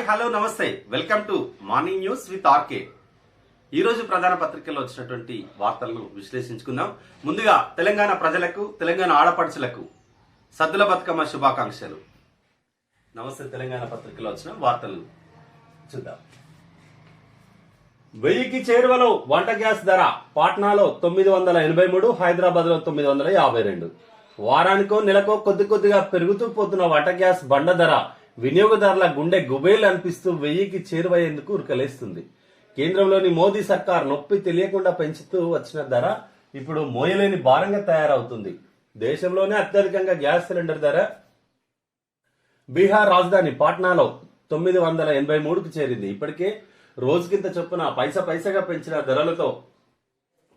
Hi hello నమస్తే welcome to morning news with RK. ఈ రోజు ప్రధాన పత్రికల్లో వచ్చినటువంటి వార్తలను విశ్లేషించుకుందాం. ముందుగా తెలంగాణ ప్రజలకు, తెలంగాణ ఆడపడుచులకు సద్దుల బతుకమ్మ శుభాకాంక్షలు. నమస్తే. తెలంగాణ పత్రికలో వచ్చిన వార్తలు చూద్దాం. 1000కి చేరువలో వంట గ్యాస్ ధర. పాట్నాలో 983, హైదరాబాద్ లో 952. వారానికో నెలకో కొద్దిగా పెరుగుతూ పోతున్న వంట గ్యాస్ బండ ధర వినియోగదారుల గుండె గుబేలు అనిపిస్తూ 1000కి చేరువయ్యేందుకు ఉరకలేస్తుంది. కేంద్రంలోని మోదీ సర్కార్ నొప్పి తెలియకుండా పెంచుతూ వచ్చిన ధర ఇప్పుడు మోయలేని భారంగా తయారవుతుంది. దేశంలోనే అత్యధికంగా గ్యాస్ సిలిండర్ ధర బీహార్ రాజధాని పాట్నాలో 983కు చేరింది. ఇప్పటికే రోజుకింత చొప్పున పైసగా పెంచిన ధరలతో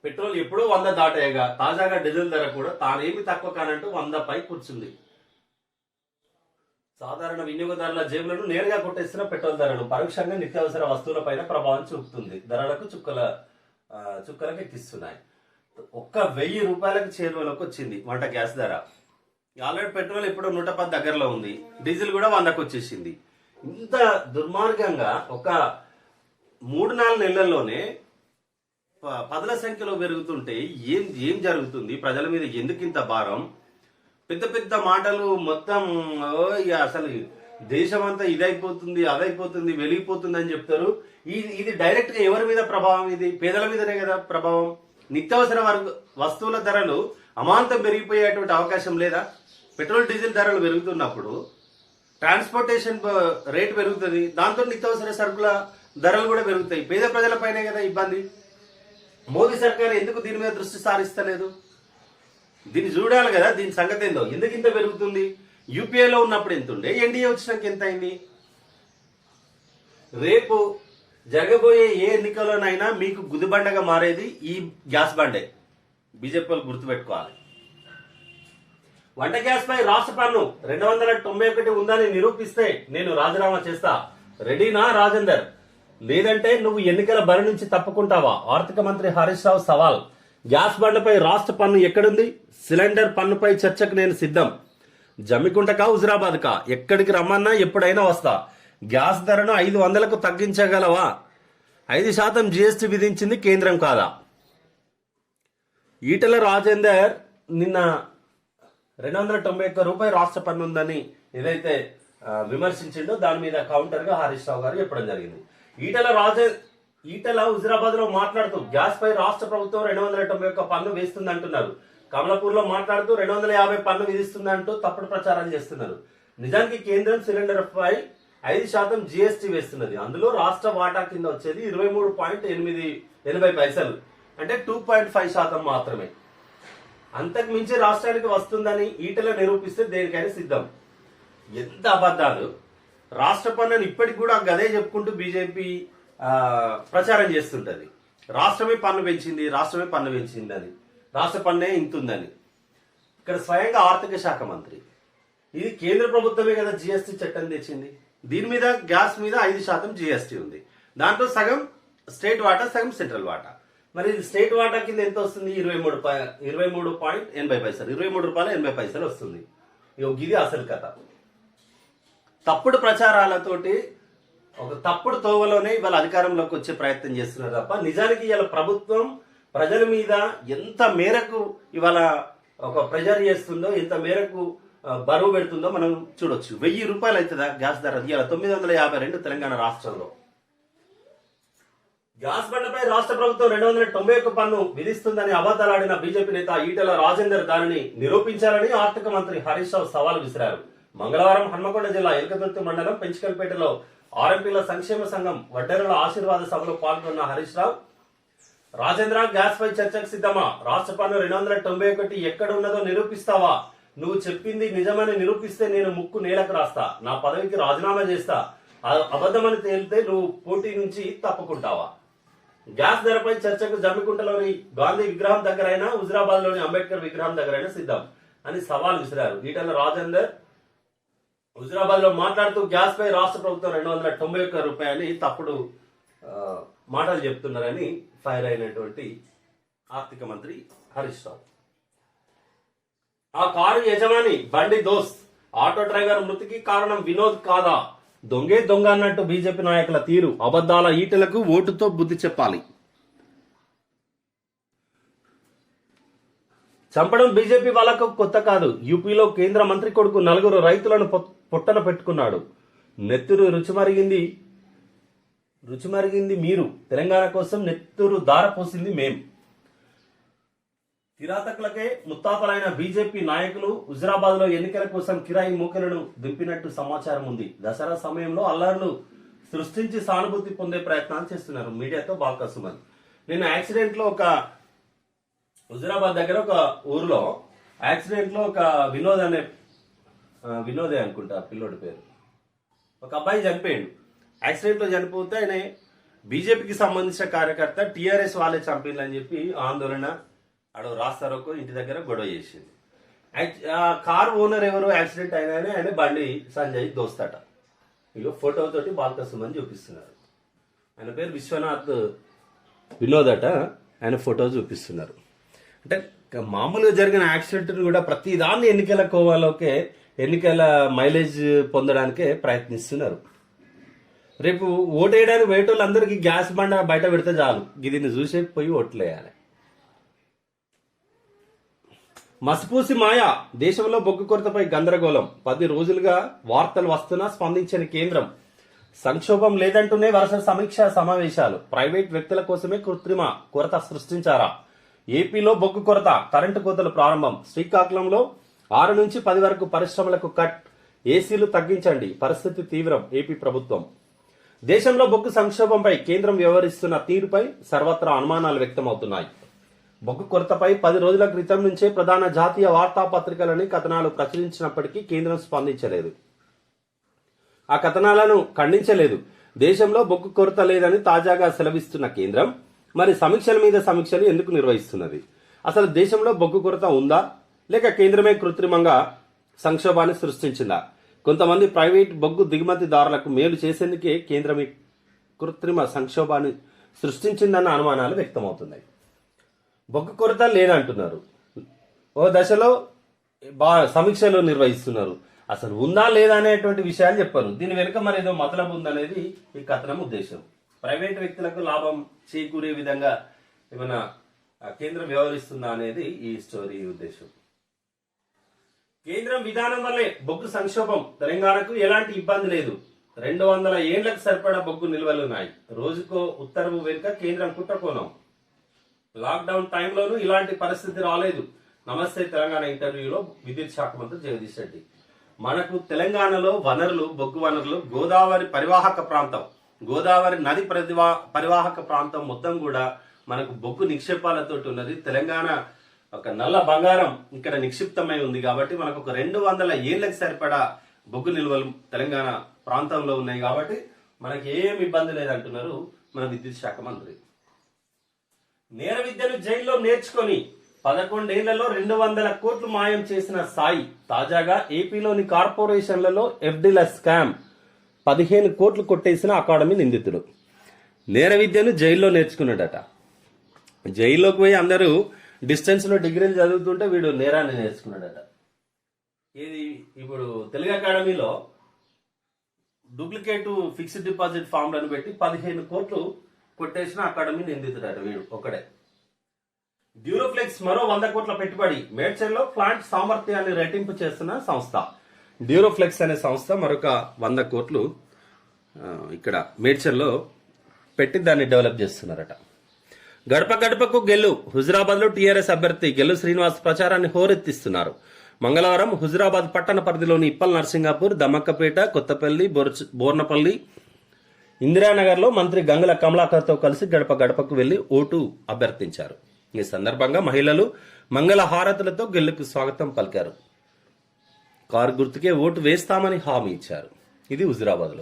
పెట్రోల్ ఎప్పుడూ 100 దాటేయగా తాజాగా డీజిల్ ధర కూడా తానేమి తక్కువ కానంటూ 100 పై కూర్చుంది. సాధారణ వినియోగదారుల జేబులను నేరుగా కొట్టేస్తున్న పెట్రోల్ ధరలు పరోక్షంగా నిత్యావసర వస్తువులపైన ప్రభావం చూపుతుంది. ధరలకు చుక్కలకు ఎక్కిస్తున్నాయి. 1000 రూపాయలకు చేరువలోకి వచ్చింది వంట గ్యాస్ ధర. ఆల్రెడీ పెట్రోల్ ఇప్పుడు 110 దగ్గరలో ఉంది. డీజిల్ కూడా 100కు వచ్చేసింది. ఇంత దుర్మార్గంగా ఒక 3-4 నెలల్లోనే పదుల సంఖ్యలో పెరుగుతుంటే ఏం జరుగుతుంది? ప్రజల మీద ఎందుకు ఇంత భారం? పెద్ద మాటలు మొత్తం అసలు దేశం అంతా ఇదైపోతుంది, అదైపోతుంది, వెలిగిపోతుంది అని చెప్తారు. ఇది డైరెక్ట్ గా ఎవరి మీద ప్రభావం? ఇది పేదల మీదనే కదా ప్రభావం. నిత్యావసర వస్తువుల ధరలు అమాంతం పెరిగిపోయేటువంటి అవకాశం లేదా? పెట్రోల్ డీజిల్ ధరలు పెరుగుతున్నప్పుడు ట్రాన్స్పోర్టేషన్ రేట్ పెరుగుతుంది, దాంతో నిత్యావసర సరుకుల ధరలు కూడా పెరుగుతాయి. పేద ప్రజలపైనే కదా ఇబ్బంది. మోదీ సర్కార్ ఎందుకు దీని మీద దృష్టి సారిస్తలేదు? దీన్ని చూడాలి కదా, దీని సంగతి ఏందో. ఎందుకు ఇంత పెరుగుతుంది? యూపీఏలో ఉన్నప్పుడు ఎంత ఉండే, ఎన్డీఏ వచ్చినాక ఎంత అయింది? రేపు జరగబోయే ఏ ఎన్నికల్లోనైనా మీకు గుదిబండగా మారేది ఈ గ్యాస్ బండే. బీజేపీ వాళ్ళు గుర్తుపెట్టుకోవాలి. వంట గ్యాస్ పై రాష్ట్ర పన్ను 291 ఉందని నిరూపిస్తే నేను రాజీనామా చేస్తా. రెడీనా రాజేందర్? లేదంటే నువ్వు ఎన్నికల బరి నుంచి తప్పుకుంటావా? ఆర్థిక మంత్రి హరీష్ రావు సవాల్. గ్యాస్ బండ్లపై రాష్ట్ర పన్ను ఎక్కడుంది? సిలిండర్ పన్నుపై చర్చకు నేను సిద్ధం. జమ్మికుంటకా, హుజురాబాద్ కా, ఎక్కడికి రమ్మన్నా ఎప్పుడైనా వస్తా. గ్యాస్ ధరను 500కు తగ్గించగలవా? 5% జీఎస్టీ విధించింది కేంద్రం కాదా? ఈటెల రాజేందర్ నిన్న 291 రూపాయలు రాష్ట్ర పన్ను ఉందని ఏదైతే విమర్శించిండో దాని మీద కౌంటర్ గా హరీష్ రావు గారు చెప్పడం జరిగింది. ఈటెల హుజురాబాద్ లో మాట్లాడుతూ గ్యాస్ పై రాష్ట్ర ప్రభుత్వం 291 పన్ను వేస్తుంది అంటున్నారు. కమలాపూర్ లో మాట్లాడుతూ 250 పన్ను విధిస్తుందంటూ తప్పుడు ప్రచారం చేస్తున్నారు. నిజానికి కేంద్రం సిలిండర్ పై 5% జీఎస్టీ వేస్తున్నది. అందులో రాష్ట్ర వాటా కింద వచ్చేది 23.80 అంటే 2.5% మాత్రమే. అంతకు మించి రాష్ట్రానికి వస్తుందని ఈటెల నిరూపిస్తే దేనికైనా సిద్ధం. ఎంత అబద్ధాలు! రాష్ట్ర పన్నుని ఇప్పటికి కూడా గదే చెప్పుకుంటూ బీజేపీ ప్రచారం చేస్తుంటది. రాష్ట్రమే పన్ను పెంచింది అని, రాష్ట్ర పన్నే ఇంతుందని. ఇక్కడ స్వయంగా ఆర్థిక శాఖ మంత్రి, ఇది కేంద్ర ప్రభుత్వమే కదా జీఎస్టీ చట్టం తెచ్చింది. దీని మీద గ్యాస్ మీద 5% జీఎస్టీ ఉంది. దాంట్లో సగం స్టేట్ వాటా, సగం సెంట్రల్ వాటా. మరి స్టేట్ వాటా కింద ఎంత వస్తుంది? 23.80 23.80 వస్తుంది. ఇది అసలు కథ. తప్పుడు ప్రచారాలతోటి ఒక తప్పుడు తోవలోనే ఇవాళ అధికారంలోకి వచ్చే ప్రయత్నం చేస్తున్నారు తప్ప నిజానికి ఇవాళ ప్రభుత్వం ప్రజల మీద ఎంత మేరకు ఇవాళ ఒక ప్రెజర్ చేస్తుందో, ఎంత మేరకు బరువు పెడుతుందో మనం చూడొచ్చు. 1000 రూపాయలు అవుతుందా గ్యాస్ ధర? ఇవాళ 952 తెలంగాణ రాష్ట్రంలో. గ్యాస్ బండ్లపై రాష్ట్ర ప్రభుత్వం 291 పన్ను విధిస్తుందని అబద్ధాలాడిన బీజేపీ నేత ఈటెల రాజేందర్ దానిని నిరూపించాలని ఆర్థిక మంత్రి హరీష్ రావు సవాల్ విసిరారు. మంగళవారం హన్మకొండ జిల్లా ఎల్కతుర్తి మండలం పెంచికల్పేటలో ఆర్ఎంపీల సంక్షేమ సంఘం వడ్డెరల ఆశీర్వాద సభలో పాల్గొన్న హరీష్ రావు, రాజేంద్ర గ్యాస్ పై చర్చకు సిద్ధమా? రాష్ట్ర పన్ను 291 ఎక్కడ ఉన్నదో నిరూపిస్తావా? నువ్వు చెప్పింది నిజమని నిరూపిస్తే నేను ముక్కు నేలకు రాస్తా, నా పదవికి రాజీనామా చేస్తా. అబద్ధమని తేలితే నువ్వు పోటీ నుంచి తప్పుకుంటావా? గ్యాస్ ధరపై చర్చకు జమ్మికుంటలోని గాంధీ విగ్రహం దగ్గరైనా, హుజురాబాద్ లోని అంబేద్కర్ విగ్రహం దగ్గరైనా సిద్ధం అని సవాల్ విసిరారు. ఈటెల రాజేందర్ హుజురాబాద్ లో మాట్లాడుతూ గ్యాస్ పై రాష్ట్ర ప్రభుత్వం 291 రూపాయలు తప్పుడు మాటలు చెప్తున్నారని ఫైర్ అయినటువంటి ఆర్థిక మంత్రి హరీష్ రావు. ఆ కారు యజమాని బండి దోస్త్ ఆటో డ్రైవర్ మృతికి కారణం వినోద్ కాదా? దొంగే దొంగ అన్నట్టు బీజేపీ నాయకుల తీరు. అబద్ధాల ఈటలకు ఓటుతో బుద్ధి చెప్పాలి. చంపడం బీజేపీ వాళ్ళకు కొత్త కాదు. యూపీలో కేంద్ర మంత్రి కొడుకు 4 రైతులను పొట్టన పెట్టుకున్నాడు. నెత్తురు రుచిమరిగింది మీరు, తెలంగాణ కోసం నెత్తురు దార పోసింది మేం. కిరాతకులకే ముత్తాతలైన బీజేపీ నాయకులు హుజురాబాద్ లో ఎన్నికల కోసం కిరాయి మూకలను దింపినట్టు సమాచారం ఉంది. దసరా సమయంలో అల్లర్లు సృష్టించి సానుభూతి పొందే ప్రయత్నాలు చేస్తున్నారు. మీడియాతో బాల్క సుమన్. నేను యాక్సిడెంట్ లో హుజురాబాద్ దగ్గర ఒక ఊర్లో యాక్సిడెంట్ లో ఒక వినోదే అనుకుంటా పిల్లోడి పేరు, ఒక అబ్బాయి చనిపోయాడు. యాక్సిడెంట్ లో చనిపోతే ఆయన బీజేపీకి సంబంధించిన కార్యకర్త, టీఆర్ఎస్ వాళ్ళే చంపిందని చెప్పి ఆందోళన ఆడ రాస్తారోకో ఇంటి దగ్గర గొడవ చేసింది. ఆ కార్ ఓనర్ ఎవరు యాక్సిడెంట్ అయినా ఆయన బండి సంజయ్ దోస్తట. ఇక ఫోటో తోటి బాల్క సుమన్ చూపిస్తున్నారు. ఆయన పేరు విశ్వనాథ్ వినోద్ అట. ఆయన ఫోటో చూపిస్తున్నారు. అంటే మామూలుగా జరిగిన యాక్సిడెంట్ కూడా ప్రతి దాన్ని ఎన్నికల కోవాలోకే, ఎన్నికల మైలేజ్ పొందడానికే ప్రయత్నిస్తున్నారు. రేపు ఓటేయడానికి వేటోళ్ళందరికీ గ్యాస్ బండ బయట పెడితే చాలు, దీన్ని చూసే పోయి ఓట్లేయాలి. మసిపూసి మాయ. దేశంలో బొగ్గు కొరతపై గందరగోళం. 10 రోజులుగా వార్తలు వస్తున్నా స్పందించని కేంద్రం. సంక్షోభం లేదంటూనే వరుస సమీక్షా సమావేశాలు. ప్రైవేట్ వ్యక్తుల కోసమే కృత్రిమ కొరత సృష్టించారా? ఏపీలో బొగ్గు కొరత, కరెంటు కోతలు ప్రారంభం. శ్రీకాకుళంలో 6 నుంచి 10 వరకు పరిశ్రమలకు కట్. ఏసీలు తగ్గించండి, పరిస్థితి తీవ్రం. ఏపీ ప్రభుత్వం. దేశంలో బొగ్గు సంక్షోభంపై కేంద్రం వ్యవహరిస్తున్న తీరుపై సర్వత్రా అనుమానాలు వ్యక్తమవుతున్నాయి. బొగ్గు కొరతపై 10 రోజుల క్రితం నుంచే ప్రధాన జాతీయ వార్తాపత్రికలని కథనాలు ప్రచురించినప్పటికీ కేంద్రం స్పందించలేదు. ఆ కథనాలను ఖండించలేదు. దేశంలో బొగ్గు కొరత లేదని తాజాగా సెలవిస్తున్న కేంద్రం మరి సమీక్షల మీద సమీక్షలు ఎందుకు నిర్వహిస్తున్నది? అసలు దేశంలో బొగ్గు కొరత ఉందా, లేక కేంద్రమే కృత్రిమంగా సంక్షోభాన్ని సృష్టించిందా? కొంతమంది ప్రైవేట్ బొగ్గు దిగుమతిదారులకు మేలు చేసేందుకే కేంద్రం ఈ కృత్రిమ సంక్షోభాన్ని సృష్టించిందన్న అనుమానాలు వ్యక్తమవుతున్నాయి. బొగ్గు కొరత లేదంటున్నారు, ఓ దశలో సమీక్షలు నిర్వహిస్తున్నారు. అసలు ఉందా లేదా అనేటువంటి విషయాలు చెప్పారు. దీని వెనుక మరి ఏదో మతలబు ఉందనేది ఈ కథనం ఉద్దేశం. ప్రైవేట్ వ్యక్తులకు లాభం చేకూరే విధంగా ఏమైనా కేంద్రం వ్యవహరిస్తుందా అనేది ఈ స్టోరీ ఉద్దేశం. కేంద్రం విధానం వల్లే బొగ్గు సంక్షోభం. తెలంగాణకు ఎలాంటి ఇబ్బంది లేదు. 200 ఏళ్లకు సరిపడా బొగ్గు నిల్వలున్నాయి. రోజుకో ఉత్తర్వు వెనుక కేంద్రం కుట్రకోణం. లాక్డౌన్ టైంలోనూ ఇలాంటి పరిస్థితి రాలేదు. నమస్తే తెలంగాణ ఇంటర్వ్యూలో విద్యుత్ శాఖ మంత్రి జగదీష్ రెడ్డి. మనకు తెలంగాణలో వనరులు, బొగ్గు వనరులు, గోదావరి పరివాహక ప్రాంతం, గోదావరి నది పరివాహక ప్రాంతం మొత్తం కూడా మనకు బొగ్గు నిక్షేపాలతో ఉన్నది. తెలంగాణ ఒక నల్ల బంగారం ఇక్కడ నిక్షిప్తమై ఉంది. కాబట్టి మనకు ఒక 200 ఏళ్లకు సరిపడా బొగ్గు నిల్వలు తెలంగాణ ప్రాంతంలో ఉన్నాయి. కాబట్టి మనకి ఏం ఇబ్బంది లేదంటున్నారు మన విద్యుత్ శాఖ మంత్రి. నేర విద్యను జైల్లో నేర్చుకొని 11 ఏళ్లలో 200 కోట్లు మాయం చేసిన సాయి తాజాగా ఏపీలోని కార్పొరేషన్లలో ఎఫ్డీల స్కామ్ 15 కోట్లు కొట్టేసిన అకాడమీ నిందితుడు. నేర విద్యను జైల్లో నేర్చుకున్నాడట. జైల్లోకి పోయి అందరూ డిస్టెన్స్ లో డిగ్రీలు చదువుతుంటే వీడు నేరాన్ని నేర్చుకున్నాడట. ఇది ఇప్పుడు తెలుగు అకాడమీలో డూప్లికేట్ ఫిక్స్డ్ డిపాజిట్ ఫామ్లను పెట్టి 15 కోట్లు కొట్టేసిన అకాడమీ నిందితుడట వీడు ఒకడే. డ్యూరోఫ్లెక్స్ మరో 100 కోట్ల పెట్టుబడి. మేడ్చల్లో ప్లాంట్ సామర్థ్యాన్ని రెట్టింపు చేస్తున్న సంస్థ. డ్యూరోఫ్లెక్స్ అనే సంస్థ మరొక 100 కోట్లు ఇక్కడ మేడ్చల్లో పెట్టి దాన్ని డెవలప్ చేస్తున్నారట. గడప గడపకు గెల్లు. హుజురాబాద్ లో టీఆర్ఎస్ అభ్యర్థి గెల్లు శ్రీనివాస్ ప్రచారాన్ని హోరెత్తిస్తున్నారు. మంగళవారం హుజురాబాద్ పట్టణ పరిధిలోని ఇప్పల్ నర్సింగాపూర్, దమ్మక్కపేట, కొత్తపల్లి, బోర్నపల్లి, ఇందిరానగర్ లో మంత్రి గంగుల కమలాకర్తో కలిసి గడప గడపకు వెళ్లి ఓటు అభ్యర్థించారు. ఈ సందర్భంగా మహిళలు మంగళ హారతులతో గెల్లుకు స్వాగతం పలికారు. కారు గుర్తుకే ఓటు వేస్తామని హామీ ఇచ్చారు. ఇది హుజురాబాద్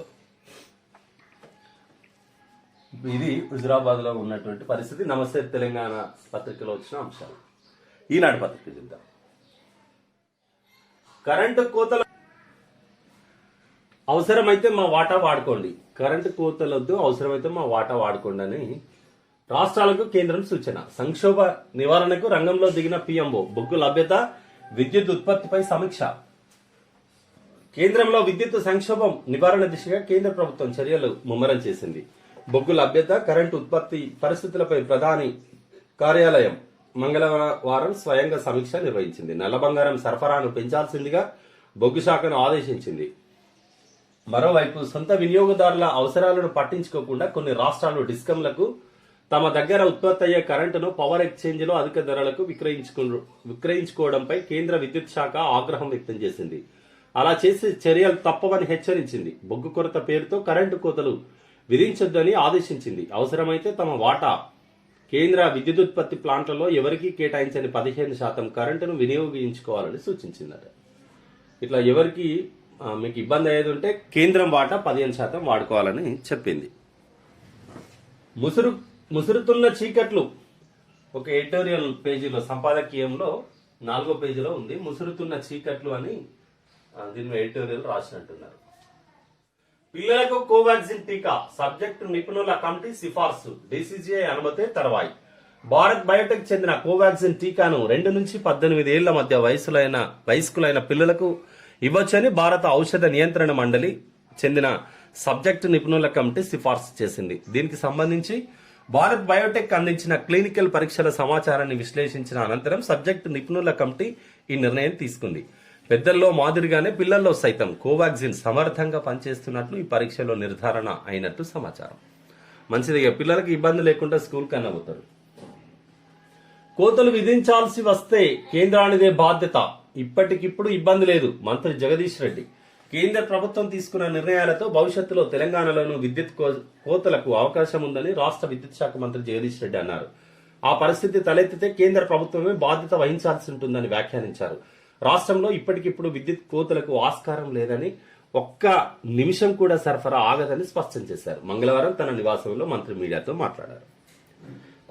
లో ఉన్నటువంటి పరిస్థితి. నమస్తే తెలంగాణ పత్రికలో వచ్చిన అంశాలు. ఈనాడు పత్రిక చూద్దాం. కరెంటు కోతలు అవసరమైతే మా వాటా వాడుకోండి. కరెంటు కోతలొద్దు, అవసరమైతే మా వాటా వాడుకోండి అని రాష్ట్రాలకు కేంద్రం సూచన. సంక్షోభ నివారణకు రంగంలో దిగిన పీఎంఓ. బొగ్గు లభ్యత, విద్యుత్ ఉత్పత్తిపై సమీక్ష. కేంద్రంలో విద్యుత్ సంక్షోభం నివారణ దిశగా కేంద్ర ప్రభుత్వం చర్యలు ముమ్మరం చేసింది. బొగ్గు లభ్యత, కరెంటు ఉత్పత్తి పరిస్థితులపై ప్రధాని కార్యాలయం మంగళవారం స్వయంగా సమీక్ష నిర్వహించింది. నల్ల బంగారం సరఫరాను పెంచాల్సిందిగా బొగ్గు శాఖను ఆదేశించింది. మరోవైపు సొంత వినియోగదారుల అవసరాలను పట్టించుకోకుండా కొన్ని రాష్ట్రాలు డిస్కంలకు తమ దగ్గర ఉత్పత్తి అయ్యే కరెంటును పవర్ ఎక్స్చేంజ్ లో అధిక ధరలకు విక్రయించుకోవడంపై కేంద్ర విద్యుత్ శాఖ ఆగ్రహం వ్యక్తం చేసింది. అలా చేసే చర్యలు తప్పవని హెచ్చరించింది. బొగ్గు కొరత పేరుతో కరెంటు కోతలు విధించొద్దని ఆదేశించింది. అవసరమైతే తమ వాటా కేంద్ర విద్యుదుత్పత్తి ప్లాంట్లలో ఎవరికీ కేటాయించని 15% కరెంటును వినియోగించుకోవాలని సూచించిందట. ఇట్లా ఎవరికి మీకు ఇబ్బంది అయ్యేది ఉంటే కేంద్రం వాటా 15% వాడుకోవాలని చెప్పింది. ముసురుతున్న చీకట్లు ఒక ఎడిటోరియల్ పేజీలో సంపాదకీయంలో 4వ పేజీలో ఉంది. ముసురుతున్న చీకట్లు అని దీని ఎడిటోరియల్ రాసినట్టున్నారు. పిల్లలకు కోవాక్సిన్ టీకా సబ్జెక్టు నిపుణుల కమిటీ సిఫార్సు, డీసీజీఐ అనుమతి తర్వాయి. భారత్ బయోటెక్ చెందిన కోవాక్సిన్ టీకాను 2 నుంచి 18 ఏళ్ల మధ్య వయస్కులైన పిల్లలకు ఇవ్వొచ్చని భారత ఔషధ నియంత్రణ మండలి చెందిన సబ్జెక్టు నిపుణుల కమిటీ సిఫార్సు చేసింది. దీనికి సంబంధించి భారత్ బయోటెక్ అందించిన క్లినికల్ పరీక్షల సమాచారాన్ని విశ్లేషించిన అనంతరం సబ్జెక్టు నిపుణుల కమిటీ ఈ నిర్ణయం తీసుకుంది. పెద్దల్లో మాదిరిగానే పిల్లల్లో సైతం కోవాక్సిన్ సమర్థంగా పనిచేస్తున్నట్లు ఈ పరీక్షలో నిర్ధారణ అయినట్టు సమాచారం. మంచిదిగా పిల్లలకి ఇబ్బంది లేకుండా స్కూల్ కన్నా పోతారు. కోతలు విధించాల్సి వస్తే కేంద్రానిదే బాధ్యత, ఇప్పటికిప్పుడు ఇబ్బంది లేదు. మంత్రి జగదీష్ రెడ్డి కేంద్ర ప్రభుత్వం తీసుకున్న నిర్ణయాలతో భవిష్యత్తులో తెలంగాణలోనూ విద్యుత్ కోతలకు అవకాశం ఉందని రాష్ట్ర విద్యుత్ శాఖ మంత్రి జగదీష్ రెడ్డి అన్నారు. ఆ పరిస్థితి తలెత్తితే కేంద్ర ప్రభుత్వమే బాధ్యత వహించాల్సి ఉంటుందని వ్యాఖ్యానించారు. రాష్ట్రంలో ఇప్పటికిప్పుడు విద్యుత్ కోతలకు ఆస్కారం లేదని, ఒక్క నిమిషం కూడా సరఫరా ఆగదని స్పష్టం చేశారు. మంగళవారం తన నివాసంలో మంత్రి మీడియాతో మాట్లాడారు.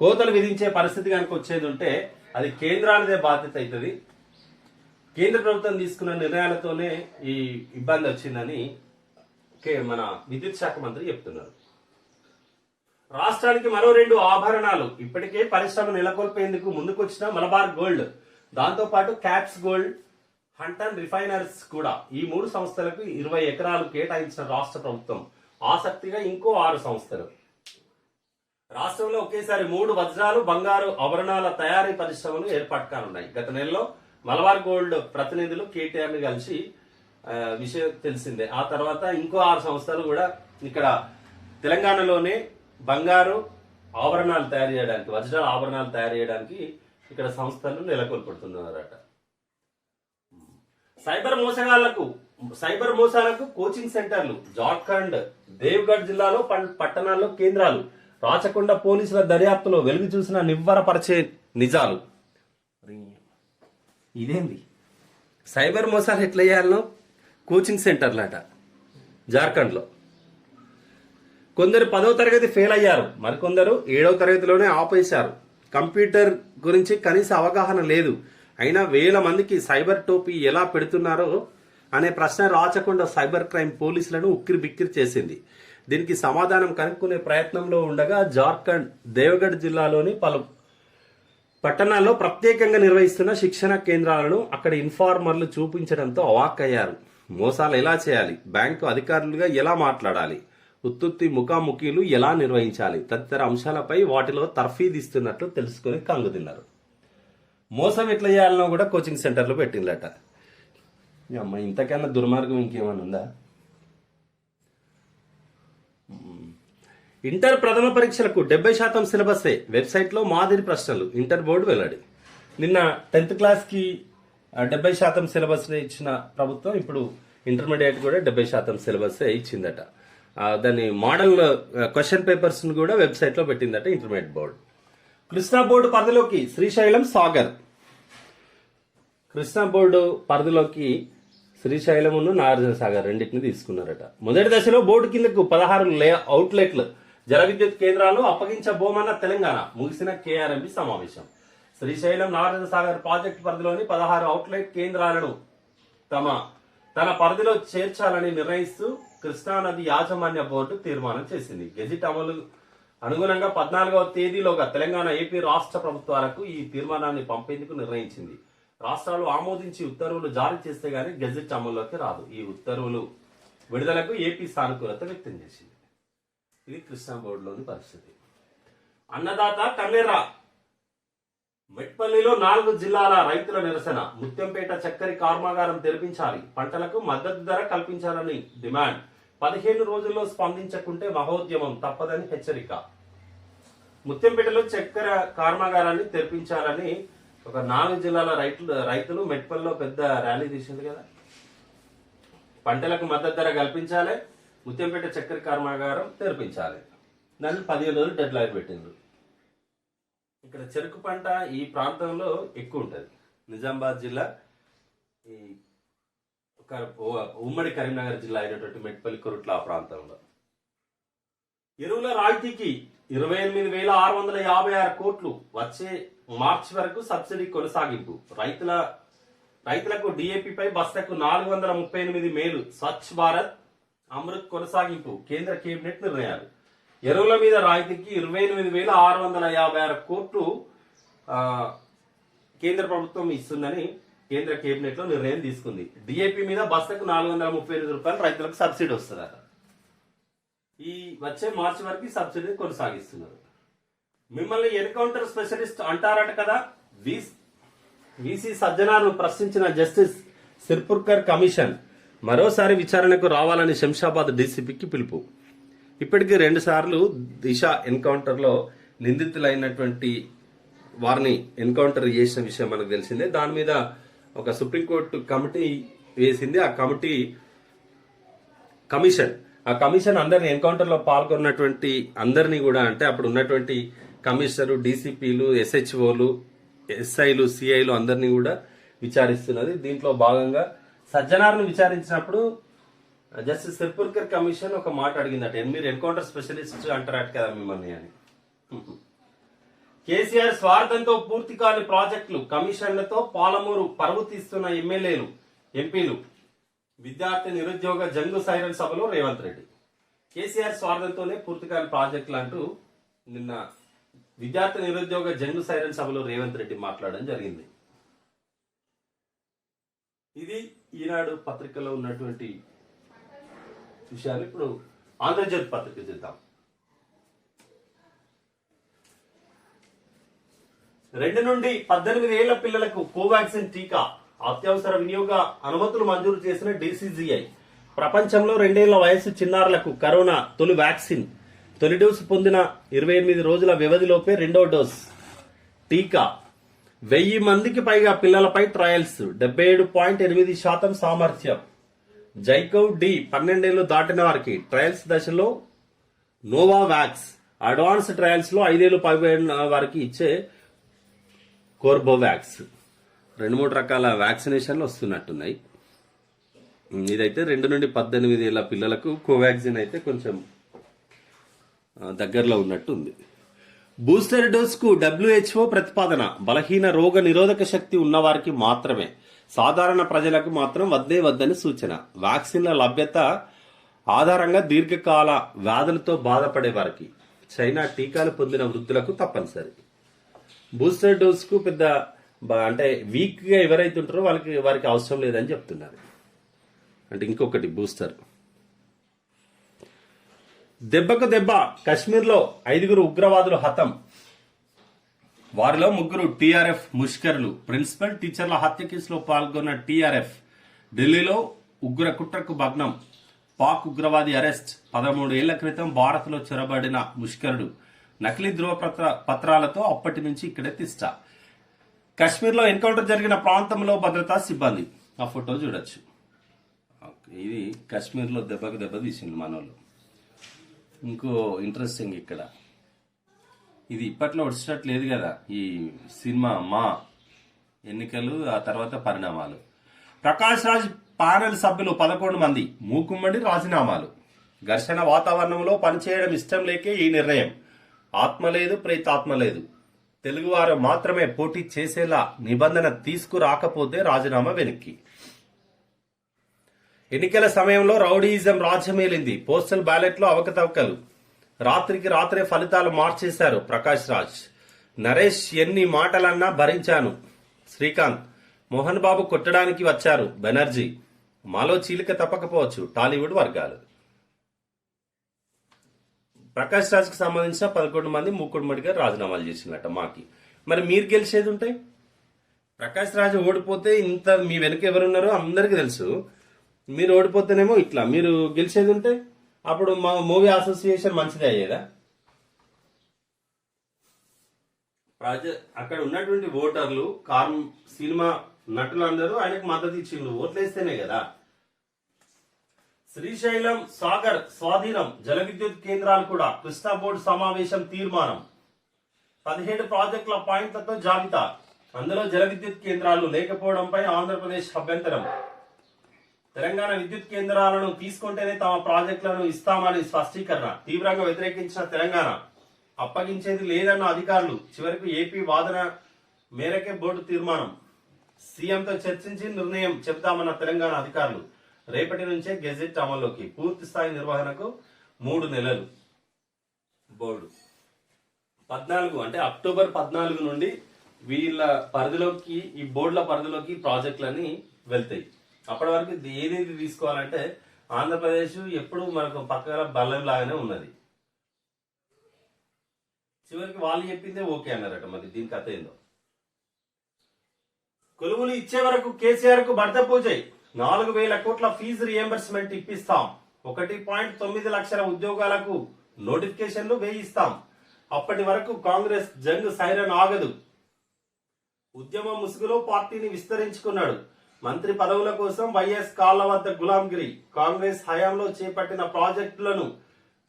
కోతలు విధించే పరిస్థితి కనుక వచ్చేది ఉంటే అది కేంద్రానిదే బాధ్యత అవుతుంది. కేంద్ర ప్రభుత్వం తీసుకున్న నిర్ణయాలతోనే ఈ ఇబ్బంది వచ్చిందని మన విద్యుత్ శాఖ మంత్రి చెప్తున్నారు. రాష్ట్రానికి మరో 2 ఆభరణాలు ఇప్పటికే పరిశ్రమ నెలకొల్పేందుకు ముందుకొచ్చిన మలబార్ గోల్డ్, దాంతో పాటు క్యాప్స్ గోల్డ్, హంటన్ రిఫైనర్స్ కూడా. ఈ 3 సంస్థలకు 20 ఎకరాలు కేటాయించిన రాష్ట్ర ప్రభుత్వం ఆసక్తిగా ఇంకో 6 సంస్థలు. రాష్ట్రంలో ఒకేసారి 3 వజ్రాలు, బంగారు ఆభరణాల తయారీ పరిశ్రమలు ఏర్పాటు కానున్నాయి. గత నెలలో మలబార్ గోల్డ్ ప్రతినిధులు కేటీఆర్ ని కలిసి విషయం తెలిసిందే. ఆ తర్వాత ఇంకో 6 సంస్థలు కూడా ఇక్కడ తెలంగాణలోనే బంగారు ఆభరణాలు తయారు చేయడానికి, వజ్రాల ఆభరణాలు తయారు చేయడానికి ఇక్కడ సంస్థలు నెలకొల్పడుతున్నారట. సైబర్ మోసాలకు కోచింగ్ సెంటర్లు. జార్ఖండ్ దేవ్గఢ్ జిల్లాలో పట్టణాల్లో కేంద్రాలు. రాచకొండ పోలీసుల దర్యాప్తులో వెలుగు చూసిన నివ్వరపరిచే నిజాలు. ఇదేంది సైబర్ మోసాలు ఎట్లా చేయాలనో కోచింగ్ సెంటర్లట జార్ఖండ్ లో. కొందరు 10వ తరగతి ఫెయిల్ అయ్యారు, మరికొందరు 7వ తరగతిలోనే ఆపేశారు. కంప్యూటర్ గురించి కనీస అవగాహన లేదు. అయినా వేల మందికి సైబర్ టోపీ ఎలా పెడుతున్నారో అనే ప్రశ్న రాచకొండ సైబర్ క్రైమ్ పోలీసులను ఉక్కిరి బిక్కిరి చేసింది. దీనికి సమాధానం కనుక్కునే ప్రయత్నంలో ఉండగా జార్ఖండ్ దేవగఢ్ జిల్లాలోని పలు పట్టణాల్లో ప్రత్యేకంగా నిర్వహిస్తున్న శిక్షణ కేంద్రాలను అక్కడి ఇన్ఫార్మర్లు చూపించడంతో అవాక్కయ్యారు. మోసాలు ఎలా చేయాలి, బ్యాంకు అధికారులుగా ఎలా మాట్లాడాలి, ఉత్తుత్తి ముఖాముఖీలు ఎలా నిర్వహించాలి తదితర అంశాలపై వాటిలో తర్ఫీదు ఇస్తున్నట్లు తెలుసుకుని కంగుతిన్నారు. మోసం ఎట్లా చేయాలనో కూడా కోచింగ్ సెంటర్లు పెట్టిందట. అమ్మ ఇంతకన్నా దుర్మార్గం ఇంకేమైనా ఉందా? ఇంటర్ ప్రథమ పరీక్షలకు 70% సిలబసే. వెబ్సైట్లో మాదిరి ప్రశ్నలు. ఇంటర్ బోర్డు వెల్లడి. నిన్న 10th క్లాస్ కి 70% సిలబస్ ఇచ్చిన ప్రభుత్వం ఇప్పుడు ఇంటర్మీడియట్ కూడా 70% సిలబస్ ఇచ్చిందట. దాని మోడల్ క్వశ్చన్ పేపర్స్ ను కూడా వెబ్సైట్ లో పెట్టిందట ఇంటర్మీడియట్ బోర్డు. కృష్ణా బోర్డు పరిధిలోకి శ్రీశైలం, సాగర్. కృష్ణా బోర్డు పరిధిలోకి శ్రీశైలం, నాగార్జున సాగర్ రెండింటిని తీసుకున్నారట. మొదటి దశలో బోర్డు కిందకు 16 అవుట్లెట్లు, జల విద్యుత్ కేంద్రాలు అప్పగించబోమన్న తెలంగాణ. ముగిసిన కేఆర్ఎంబి సమావేశం. శ్రీశైలం, నాగార్జున సాగర్ ప్రాజెక్టు పరిధిలోని 16 అవుట్లెట్ కేంద్రాలను తన పరిధిలో చేర్చాలని నిర్ణయిస్తూ కృష్ణానది యాజమాన్య బోర్డు తీర్మానం చేసింది. గెజిట్ అమలు అనుగుణంగా 14వ తేదీలోగా తెలంగాణ, ఏపీ రాష్ట్ర ప్రభుత్వాలకు ఈ తీర్మానాన్ని పంపేందుకు నిర్ణయించింది. రాష్ట్రాలు ఆమోదించి ఉత్తర్వులు జారీ చేస్తే గానీ గెజెట్ అమల్లోకి రాదు. ఈ ఉత్తర్వులు విడుదలకు ఏపీ సానుకూలత వ్యక్తం చేసింది. ఇది కృష్ణా బోర్డులోని పరిస్థితి. అన్నదాత కన్నెర్ర మెట్పల్లిలో 4 జిల్లాల రైతుల నిరసన. ముత్యంపేట చక్కెర కర్మాగారం తెరిపించాలి, పంటలకు మద్దతు ధర కల్పించాలని డిమాండ్. 15 రోజుల్లో స్పందించకుంటే మహోద్యమం తప్పదని హెచ్చరిక. ముత్యంపేటలో చక్కెర కర్మాగారాన్ని తెరిపించాలని ఒక 4 జిల్లాల రైతులు మెట్పల్లిలో పెద్ద ర్యాలీ తీసింది కదా. పంటలకు మద్దతు ధర కల్పించాలి, ముత్యంపేట చక్కెర కర్మాగారం తెరిపించాలి. దాన్ని 15 రోజులు డెడ్ లైన్ పెట్టిండ్రు. ఇక్కడ చెరుకు పంట ఈ ప్రాంతంలో ఎక్కువ ఉంటుంది. నిజామాబాద్ జిల్లా, ఈ ఉమ్మడి కరీంనగర్ జిల్లా అయినటువంటి మెట్పల్లి, కొరుట్ల ఆ ప్రాంతంలో. ఎరువుల రాయితీకి 28,656 కోట్లు. వచ్చే మార్చి వరకు సబ్సిడీ కొనసాగింపు. రైతులకు డిఏపిపై బస్తకు 438 మేలు. స్వచ్ఛ భారత్ అమృత్ కొనసాగింపు. కేంద్ర కేబినెట్ నిర్ణయాలు. ఎరువుల మీద రాయితీకి 28,656 కోట్లు కేంద్ర ప్రభుత్వం ఇస్తుందని కేంద్ర కేబినెట్ లో నిర్ణయం తీసుకుంది. డిఏపి మీద బస్తకు 438 రూపాయలు రైతులకు సబ్సిడీ వస్తుందట. ఈ వచ్చే మార్చి వరకు సబ్సిడీ కొనసాగిస్తున్నారు. మిమ్మల్ని ఎన్కౌంటర్ స్పెషలిస్ట్ అంటారట కదా. వీసీ సజ్జనార్ను ప్రశ్నించిన జస్టిస్ సిర్పుర్కర్ కమిషన్ మరోసారి విచారణకు రావాలని శంషాబాద్ డీసీపీకి పిలుపు. ఇప్పటికీ 2 సార్లు దిశ ఎన్కౌంటర్ లో నిందితులైనటువంటి వారిని ఎన్కౌంటర్ చేసిన విషయం మనకు తెలిసిందే. దాని మీద ఒక సుప్రీంకోర్టు కమిటీ వేసింది. ఆ కమిషన్ అందరిని ఎన్కౌంటర్ లో పాల్గొన్నటువంటి అందరినీ కూడా, అంటే అప్పుడు ఉన్నటువంటి కమిషనరు, డీసీపీలు, ఎస్హెచ్ఓలు, ఎస్ఐలు, సిఐలు అందరినీ కూడా విచారిస్తున్నది. దీంట్లో భాగంగా సజ్జనార్ను విచారించినప్పుడు జస్టిస్ సిర్పుర్కర్ కమిషన్ ఒక మాట అడిగిందట, మీరు ఎన్కౌంటర్ స్పెషలిస్ట్ అంటారట కదా మిమ్మల్ని అని. కేసీఆర్ స్వార్థంతో పూర్తి కాని ప్రాజెక్టులు, కమిషన్లతో పాలమూరు పరువు తీస్తున్న ఎమ్మెల్యేలు, ఎంపీలు. విద్యార్థి నిరుద్యోగ జంగు సైరన్ సభలో రేవంత్ రెడ్డి. కేసీఆర్ స్వార్థంతోనే పూర్తి కాని ప్రాజెక్టులు అంటూ నిన్న విద్యార్థి నిరుద్యోగ జంగు సైరన్ సభలో రేవంత్ రెడ్డి మాట్లాడడం జరిగింది. ఇది ఈనాడు పత్రికలో ఉన్నటువంటి విషయాలు. ఇప్పుడు ఆంధ్రజ్యోతి పత్రిక చూద్దాం. 2 నుండి 18 ఏళ్ల పిల్లలకు కోవాక్సిన్ టీకా అత్యవసర వినియోగ అనుమతులు మంజూరు చేసిన డీసీజీఐ. ప్రపంచంలో 2 ఏళ్ల వయసు చిన్నారులకు కరోనా తొలి వ్యాక్సిన్. తొలి డోసు పొందిన 28 రోజుల వ్యవధిలోపే 2వ డోస్ టీకా. 1000 మందికి పైగా పిల్లలపై ట్రయల్స్. 77.8% సామర్థ్యం. జైకోవ్ డి 12 ఏళ్లు దాటిన వారికి ట్రయల్స్ దశలో నోవావాక్స్. అడ్వాన్స్ ట్రయల్స్ లో 5 ఏళ్లు పైబడిన వారికి ఇచ్చే కోర్బోవాక్స్. 2-3 రకాల వ్యాక్సినేషన్లు వస్తున్నట్టున్నాయి. ఇదైతే 2 నుండి 18 ఏళ్ల పిల్లలకు కోవాక్సిన్ అయితే కొంచెం దగ్గరలో ఉన్నట్టు ఉంది. బూస్టర్ డోస్ కు WHO ప్రతిపాదన. బలహీన రోగ నిరోధక శక్తి ఉన్నవారికి మాత్రమే, సాధారణ ప్రజలకు మాత్రం వద్దని సూచన. వ్యాక్సిన్ల లభ్యత ఆధారంగా దీర్ఘకాల వ్యాధులతో బాధపడే వారికి, చైనా టీకాలు పొందిన వృద్ధులకు తప్పనిసరి. బూస్టర్ డోస్ కు పెద్ద అంటే వీక్ గా ఎవరైతే ఉంటారో వారికి అవసరం లేదని చెప్తున్నారు. అంటే ఇంకొకటి బూస్టర్. దెబ్బకు దెబ్బ. కశ్మీర్లో 5 ఉగ్రవాదులు హతం. వారిలో 3 టీఆర్ఎఫ్ ముష్కరులు. ప్రిన్సిపల్ టీచర్ల హత్య కేసులో పాల్గొన్న టీఆర్ఎఫ్. ఢిల్లీలో ఉగ్ర కుట్రకు భగ్నం. పాక్ ఉగ్రవాది అరెస్ట్. 13 ఏళ్ల క్రితం భారత్ లో చొరబడిన ముష్కరుడు. నకిలీ ధృవ పత్రాలతో అప్పటి నుంచి ఇక్కడే తిష్ట. కశ్మీర్లో ఎన్కౌంటర్ జరిగిన ప్రాంతంలో భద్రతా సిబ్బంది. ఆ ఫోటో చూడొచ్చు. ఇది కశ్మీర్లో దెబ్బకు దెబ్బ తీసింది మనోళ్ళు. ఇంకో ఇంట్రెస్టింగ్ ఇక్కడ, ఇది ఇప్పట్లో వచ్చినట్టు లేదు కదా ఈ సినిమా మా ఎన్నికలు, ఆ తర్వాత పరిణామాలు. ప్రకాష్ రాజ్ ప్యానెల్ సభ్యులు 11 మంది మూకుమ్మడి రాజీనామాలు. ఘర్షణ వాతావరణంలో పనిచేయడం ఇష్టం లేకే ఈ నిర్ణయం. ఆత్మ లేదు, ప్రేతాత్మ లేదు. తెలుగువారు మాత్రమే పోటీ చేసేలా నిబంధన తీసుకురాకపోతే రాజీనామా వెనక్కి. ఎన్నికల సమయంలో రౌడీయిజం రాజ్యమేలింది. పోస్టల్ బ్యాలెట్ లో అవకతవకలు. రాత్రికి రాత్రే ఫలితాలు మార్చేశారు ప్రకాష్ రాజ్. నరేష్ ఎన్ని మాటలన్నా భరించాను. శ్రీకాంత్ మోహన్ బాబు కొట్టడానికి వచ్చారు బెనర్జీ, మాలో చీలిక తప్పకపోవచ్చు టాలీవుడ్ వర్గాలు. ప్రకాష్ రాజ్కి సంబంధించిన 11 మంది మూకుడుమడిగా రాజీనామాలు చేసినట్ట మాకి. మరి మీరు గెలిచేది ఉంటే, ప్రకాష్ రాజ్ ఓడిపోతే ఇంత మీ వెనుక ఎవరున్నారో అందరికీ తెలుసు. మీరు ఓడిపోతేనేమో ఇట్లా, మీరు గెలిచేది ఉంటే అప్పుడు మా మూవీ అసోసియేషన్ మంచిదే అయ్యేదా? అక్కడ ఉన్నటువంటి ఓటర్లు సినిమా నటులందరూ ఆయనకు మద్దతు ఇచ్చిండ్రు, ఓట్లేస్తేనే కదా. శ్రీశైలం సాగర్ స్వాధీనం జల విద్యుత్ కేంద్రాలు కూడా కృష్ణా బోర్డు సమావేశం తీర్మానం. 17 ప్రాజెక్టుల పాయింట్లతో జాబితా, అందులో జల విద్యుత్ కేంద్రాలు లేకపోవడంపై ఆంధ్రప్రదేశ్ అభ్యంతరం. తెలంగాణ విద్యుత్ కేంద్రాలను తీసుకుంటేనే తమ ప్రాజెక్టులను ఇస్తామని స్పష్టీకరణ. తీవ్రంగా వ్యతిరేకించిన తెలంగాణ, అప్పగించేది లేదన్న అధికారులు. చివరకు ఏపీ వాదన మేరకే బోర్డు తీర్మానం. సీఎంతో చర్చించి నిర్ణయం చెబుతామన్న తెలంగాణ అధికారులు. రేపటి నుంచే గెజెట్ అమల్లోకి, పూర్తి స్థాయి నిర్వహణకు 3 నెలలు. బోర్డు 14 అంటే అక్టోబర్ 14 నుండి వీళ్ళ పరిధిలోకి, ఈ బోర్డుల పరిధిలోకి ప్రాజెక్టులన్నీ వెళ్తాయి. అప్పటి వరకు ఏదేది తీసుకోవాలంటే ఆంధ్రప్రదేశ్ ఎప్పుడు మనకు పక్కన బల్లం లాగానే ఉన్నది. చివరికి వాళ్ళు చెప్పిందే ఓకే అన్నారట. మరి దీని కథ ఏందో. కొలువులు ఇచ్చే వరకు కేసీఆర్ కు భర్త పూజై 4,000 కోట్ల ఫీజు రియంబర్స్మెంట్ ఇప్పిస్తాం. 1.9 లక్షల ఉద్యోగాలకు నోటిఫికేషన్లు వేయిస్తాం. అప్పటి వరకు కాంగ్రెస్ జంగ్ సైరన్ ఆగదు. ఉద్యమ ముసుగులో పార్టీని విస్తరించుకున్నాడు. మంత్రి పదవుల కోసం వైఎస్ కాళ్ల వద్ద గులాంగిరి. కాంగ్రెస్ హయాంలో చేపట్టిన ప్రాజెక్టులను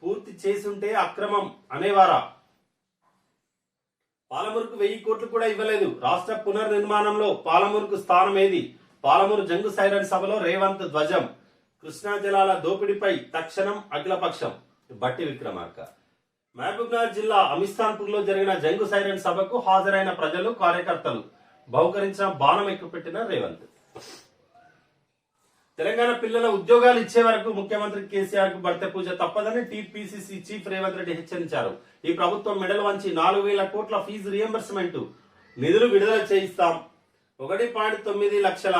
పూర్తి చేసుంటే అక్రమం అనేవారా? పాలమూరుకు 1000 కోట్లు కూడా ఇవ్వలేదు. రాష్ట్ర పునర్నిర్మాణంలో పాలమూరుకు స్థానం ఏది? పాలమూరు జంగు సైరన్ సభలో రేవంత్ ధ్వజం. కృష్ణా జలాల దోపిడీపై తక్షణం అఖిలపక్షం. బట్టి విక్రమార్క. మహబూబ్నగర్ జిల్లా అమిస్తాన్పూర్ లో జరిగిన జంగు సైరన్ సభకు హాజరైన ప్రజలు, కార్యకర్తలు. బహుకరించిన బాణం ఎక్కుపెట్టిన రేవంత్. తెలంగాణ పిల్లల ఉద్యోగాలు ఇచ్చే వరకు ముఖ్యమంత్రి కేసీఆర్ కు భర్త పూజ తప్పదని టీపీసీసీ చీఫ్ రేవంత్ రెడ్డి హెచ్చరించారు. ఈ ప్రభుత్వం మెడలు వంచి 4,000 కోట్ల ఫీజు రియంబర్స్మెంట్ నిధులు విడుదల చేయిస్తాం. 1.9 లక్షల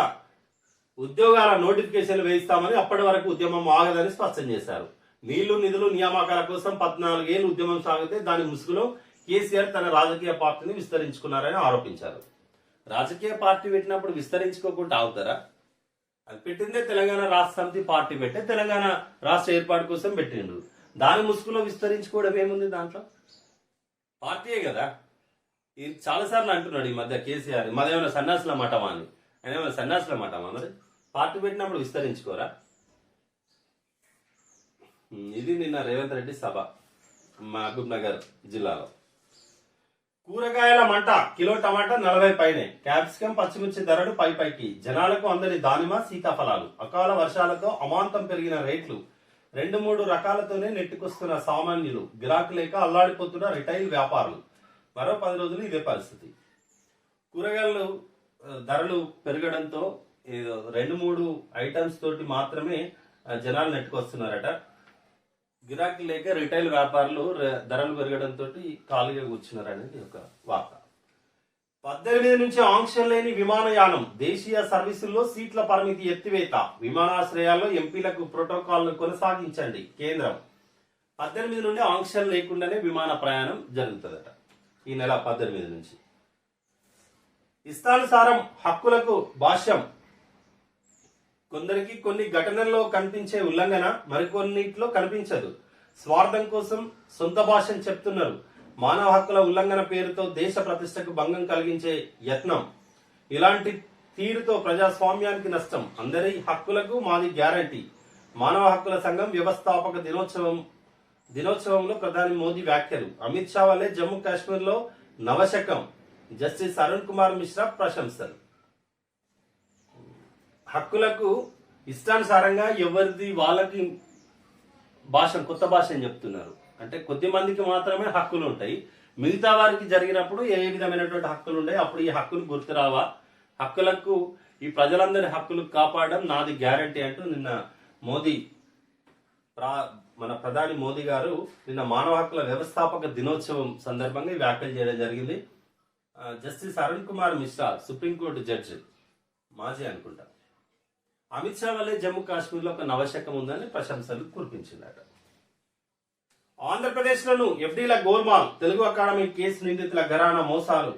ఉద్యోగాల నోటిఫికేషన్లు వేయిస్తామని, అప్పటి వరకు ఉద్యమం ఆగదని స్పష్టం చేశారు. నీళ్లు, నిధులు, నియామకాల కోసం 14 ఏళ్లు ఉద్యమం సాగితే దాని ముసుగులో కేసీఆర్ తన రాజకీయ పార్టీని విస్తరించుకున్నారని ఆరోపించారు. రాజకీయ పార్టీ పెట్టినప్పుడు విస్తరించుకోకుండా ఆగుతారా? అది పెట్టిందే తెలంగాణ రాష్ట్ర సమితి పార్టీ పెట్టే, తెలంగాణ రాష్ట్ర ఏర్పాటు కోసం పెట్టిండు. దాని ముసుగులో విస్తరించుకోవడం ఏముంది దాంట్లో? పార్టీయే కదా. ఇది చాలాసార్లు అంటున్నాడు ఈ మధ్య కేసీఆర్, మాదేమైనా సన్యాసుల మఠమా అని. ఆయన ఏమైనా సన్యాసుల మఠమా? మరి పార్టీ పెట్టినప్పుడు విస్తరించుకోరా? ఇది నిన్న రేవంత్ రెడ్డి సభ మహబూబ్ నగర్ జిల్లాలో. కూరగాయల మంట, కిలో టమాటా 40 పైనే. క్యాప్సికం, పచ్చిమిర్చి ధరలు పైకి. జనాలకు అందని దానిమ, సీతాఫలాలు. అకాల వర్షాలతో అమాంతం పెరిగిన రేట్లు. 2-3 రకాలతోనే నెట్టుకొస్తున్న సామాన్యులు. గిరాకు లేక అల్లాడిపోతున్న రిటైల్ వ్యాపారులు. మరో 10 రోజులు ఇదే పరిస్థితి. కూరగాయలు ధరలు పెరగడంతో 2-3 ఐటమ్స్ తోటి మాత్రమే జనాలు నెట్టుకొస్తున్నారట. గిరాకీ లేక రిటైల్ వ్యాపారులు ధరలు పెరగడంతో ఖాళీగా కూర్చున్నారనేది ఒక వార్త. 18 నుంచి ఆంక్షలు లేని విమానయానం. దేశీయ సర్వీసుల్లో సీట్ల పరిమితి ఎత్తివేత. విమానాశ్రయాల్లో ఎంపీలకు ప్రోటోకాల్ను కొనసాగించండి కేంద్రం. 18 నుండి ఆంక్షలు లేకుండానే విమాన ప్రయాణం జరుగుతుందట. ఈ నెల 18 నుంచి. ఇష్టానుసారం హక్కులకు భాష్యం. కొందరికి కొన్ని ఘటనల్లో కనిపించే ఉల్లంఘన, మరికొన్నిట్లో కనిపించదు. స్వార్థం కోసం సొంత భాషను చెప్తున్నారు. మానవ హక్కుల ఉల్లంఘన పేరుతో దేశ ప్రతిష్టకు భంగం కలిగించే యత్నం. ఇలాంటి తీరుతో ప్రజాస్వామ్యానికి నష్టం. అందరి హక్కులకు మాది గ్యారంటీ. మానవ హక్కుల సంఘం వ్యవస్థాపక దినోత్సవంలో ప్రధాని మోదీ వ్యాఖ్యలు. అమిత్ షా వల్లే జమ్మూ కాశ్మీర్ లో నవశకం. జస్టిస్ అరుణ్ కుమార్ మిశ్రా ప్రశంసలు. హక్కులకు ఇష్టానుసారంగా ఎవరిది వాళ్ళకి కొత్త భాష అని చెప్తున్నారు. అంటే కొద్ది మందికి మాత్రమే హక్కులు ఉంటాయి. మిగతా వారికి జరిగినప్పుడు ఏ విధమైనటువంటి హక్కులు ఉంటాయి. అప్పుడు ఈ హక్కులు గుర్తురావా? హక్కులకు, ఈ ప్రజలందరి హక్కులు కాపాడడం నాది గ్యారంటీ అంటూ నిన్న మన ప్రధాని మోదీ గారు నిన్న మానవ హక్కుల వ్యవస్థాపక దినోత్సవం సందర్భంగా వ్యాఖ్యలు చేయడం జరిగింది. Justice Arun Kumar Mishra, supreme court judge, మాజీ అనుకుంటా. అమిత్ షా వల్లే జమ్మూ కాశ్మీర్ లో ఒక నవశకం ఉందని ప్రశంసలు కురిపించిందట. ఆంధ్రప్రదేశ్లోను ఎఫ్డీల గోల్మాల్, తెలుగు అకాడమీ కేసు నిందితుల ఘరానా మోసాలు,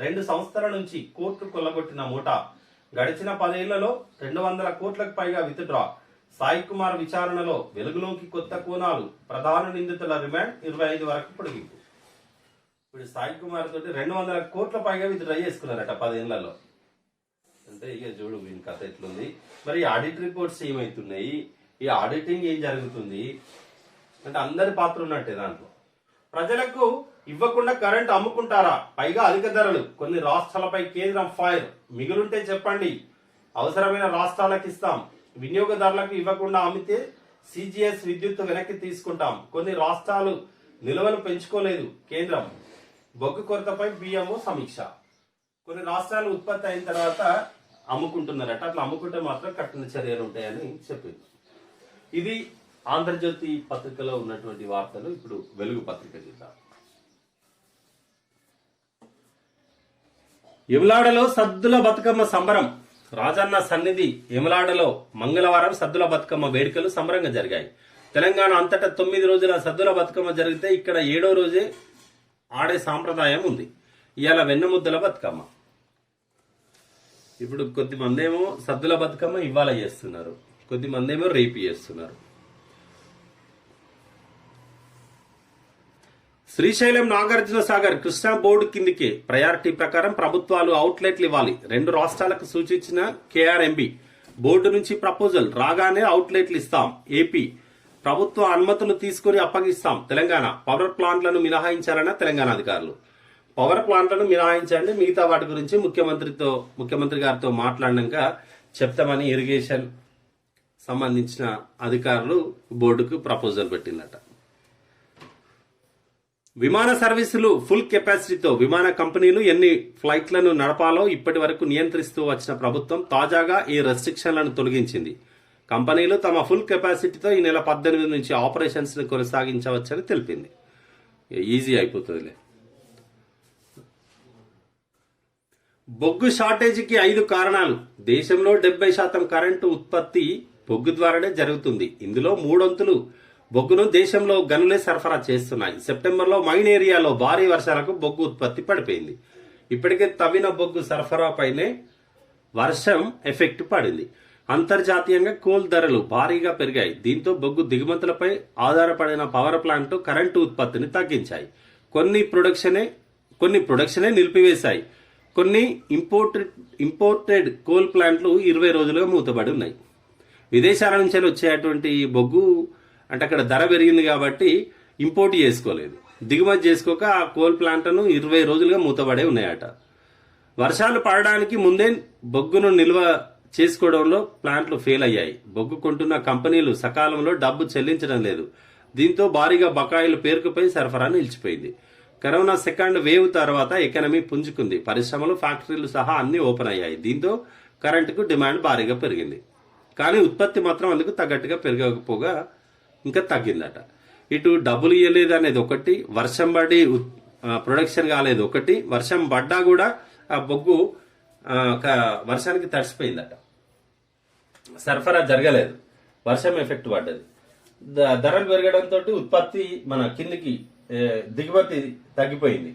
రెండు సంస్థల నుంచి కోర్టు కొల్లగొట్టిన మూట, గడిచిన 10 ఏళ్లలో 200 కోట్లకు పైగా విత్డ్రా, సాయి కుమార్ విచారణలో వెలుగులోకి కొత్త కోణాలు, ప్రధాన నిందితుల రిమాండ్ 25 వరకు పొడిగింపు. ఇప్పుడు సాయి కుమార్ తోటి 200 కోట్ల పైగా విత్డ్రా చేసుకున్నారట 10 ఏళ్లలో. అంటే ఇక చూడు వీని కథ ఎట్లుంది. మరి ఆడిట్ రిపోర్ట్స్ ఏమైతున్నాయి, ఈ ఆడిటింగ్ ఏం జరుగుతుంది అంటే అందరి పాత్ర ఉన్నట్టే దాంట్లో. ప్రజలకు ఇవ్వకుండా కరెంట్ అమ్ముకుంటారా, పైగా అధిక ధరలు, కొన్ని రాష్ట్రాలపై కేంద్రం ఫైర్, మిగులుంటే చెప్పండి అవసరమైన రాష్ట్రాలకు ఇస్తాం, వినియోగదారులకు ఇవ్వకుండా అమ్మితే సిజిఎస్ విద్యుత్ వెనక్కి తీసుకుంటాం, కొన్ని రాష్ట్రాలు నిల్వలు పెంచుకోలేదు, కేంద్రం బొగ్గు కొరతపై బియ్యము సమీక్ష, కొన్ని రాష్ట్రాలు ఉత్పత్తి అయిన తర్వాత అమ్ముకుంటున్నారట, అట్లా అమ్ముకుంటే మాత్రం కఠిన చర్యలు ఉంటాయని చెప్పింది. ఇది ఆంధ్రజ్యోతి పత్రికలో ఉన్నటువంటి వార్తలు. ఇప్పుడు వెలుగు పత్రిక చూద్దాం. యములాడలో సద్దుల బతుకమ్మ సంబరం, రాజన్న సన్నిధి యములాడలో మంగళవారం సద్దుల బతుకమ్మ వేడుకలు సంబరంగా జరిగాయి. తెలంగాణ అంతటా 9 రోజుల సద్దుల బతుకమ్మ జరిగితే ఇక్కడ 7వ రోజే ఆడే సాంప్రదాయం ఉంది. ఇవాళ వెన్నముద్దల బతుకమ్మ. ఇప్పుడు కొద్దిమంది ఏమో సద్దుల బతుకమ్మ ఇవాళ చేస్తున్నారు, కొద్దిమంది ఏమో రేపు చేస్తున్నారు. శ్రీశైలం నాగార్జున సాగర్ కృష్ణా బోర్డు కిందికి ప్రయారిటీ ప్రకారం ప్రభుత్వాలు అవుట్లెట్లు ఇవ్వాలి, 2 రాష్ట్రాలకు సూచించిన కేఆర్ఎంబి. బోర్డు నుంచి ప్రపోజల్ రాగానే అవుట్లెట్లు ఇస్తాం. ఏపీ ప్రభుత్వ అనుమతులు తీసుకుని అప్పగిస్తాం. తెలంగాణ పవర్ ప్లాంట్లను మినహాయించాలన్న తెలంగాణ అధికారులు. పవర్ ప్లాంట్లను మినహాయించండి, మిగతా వాటి గురించి ముఖ్యమంత్రి గారితో మాట్లాడినాక చెప్తామని ఇరిగేషన్ సంబంధించిన అధికారులు బోర్డుకు ప్రపోజల్ పెట్టిందట. విమాన సర్వీసులు ఫుల్ కెపాసిటీతో విమాన కంపెనీలు ఎన్ని ఫ్లైట్లను నడపాలో ఇప్పటి వరకు నియంత్రిస్తూ వచ్చిన ప్రభుత్వం తాజాగా ఈ రెస్ట్రిక్షన్లను తొలగించింది. కంపెనీలు తమ ఫుల్ కెపాసిటీతో ఈ నెల 18 నుంచి ఆపరేషన్స్ ని కొనసాగించవచ్చని తెలిపింది. ఈజీ అయిపోతుందిలే. బొగ్గు షార్టేజీకి 5 కారణాలు. దేశంలో 70% కరెంటు ఉత్పత్తి బొగ్గు ద్వారానే జరుగుతుంది. ఇందులో 3/4 బొగ్గును దేశంలో గనులే సరఫరా చేస్తున్నాయి. సెప్టెంబర్లో మైన్ ఏరియాలో భారీ వర్షాలకు బొగ్గు ఉత్పత్తి పడిపోయింది. ఇప్పటికే తవ్విన బొగ్గు సరఫరాపైనే వర్షం ఎఫెక్ట్ పడింది. అంతర్జాతీయంగా కోల్ ధరలు భారీగా పెరిగాయి. దీంతో బొగ్గు దిగుమతులపై ఆధారపడిన పవర్ ప్లాంట్ కరెంటు ఉత్పత్తిని తగ్గించాయి. కొన్ని ప్రొడక్షనే నిలిపివేశాయి. కొన్ని ఇంపోర్టెడ్ కోల్ ప్లాంట్లు 20 రోజులుగా మూతబడి ఉన్నాయి. విదేశాల నుంచి వచ్చేటువంటి బొగ్గు అంటే అక్కడ ధర పెరిగింది కాబట్టి ఇంపోర్ట్ చేసుకోలేదు, దిగుమతి చేసుకోక ఆ కోల్ ప్లాంట్ను 20 రోజులుగా మూతబడే ఉన్నాయట. వర్షాలు పడడానికి ముందే బొగ్గును నిల్వ చేసుకోవడంలో ప్లాంట్లు ఫెయిల్ అయ్యాయి. బొగ్గు కొంటున్న కంపెనీలు సకాలంలో డబ్బు చెల్లించడం లేదు. దీంతో భారీగా బకాయిలు పేరుకుపోయి సరఫరా నిలిచిపోయింది. కరోనా సెకండ్ వేవ్ తర్వాత ఎకానమీ పుంజుకుంది. పరిశ్రమలు, ఫ్యాక్టరీలు సహా అన్ని ఓపెన్ అయ్యాయి. దీంతో కరెంటుకు డిమాండ్ భారీగా పెరిగింది. కానీ ఉత్పత్తి మాత్రం అందుకు తగ్గట్టుగా పెరగకపోగా ఇంకా తగ్గిందట. ఇటు డబ్బులు ఇవ్వలేదు అనేది ఒకటి, వర్షం పడి ప్రొడక్షన్ కాలేదు ఒకటి, వర్షం పడ్డా కూడా ఆ బొగ్గు వర్షానికి తడిసిపోయిందట, సరఫరా జరగలేదు, వర్షం ఎఫెక్ట్ పడ్డది. ధరలు పెరగడంతో ఉత్పత్తి మన కిందికి దిగుమతి తగ్గిపోయింది.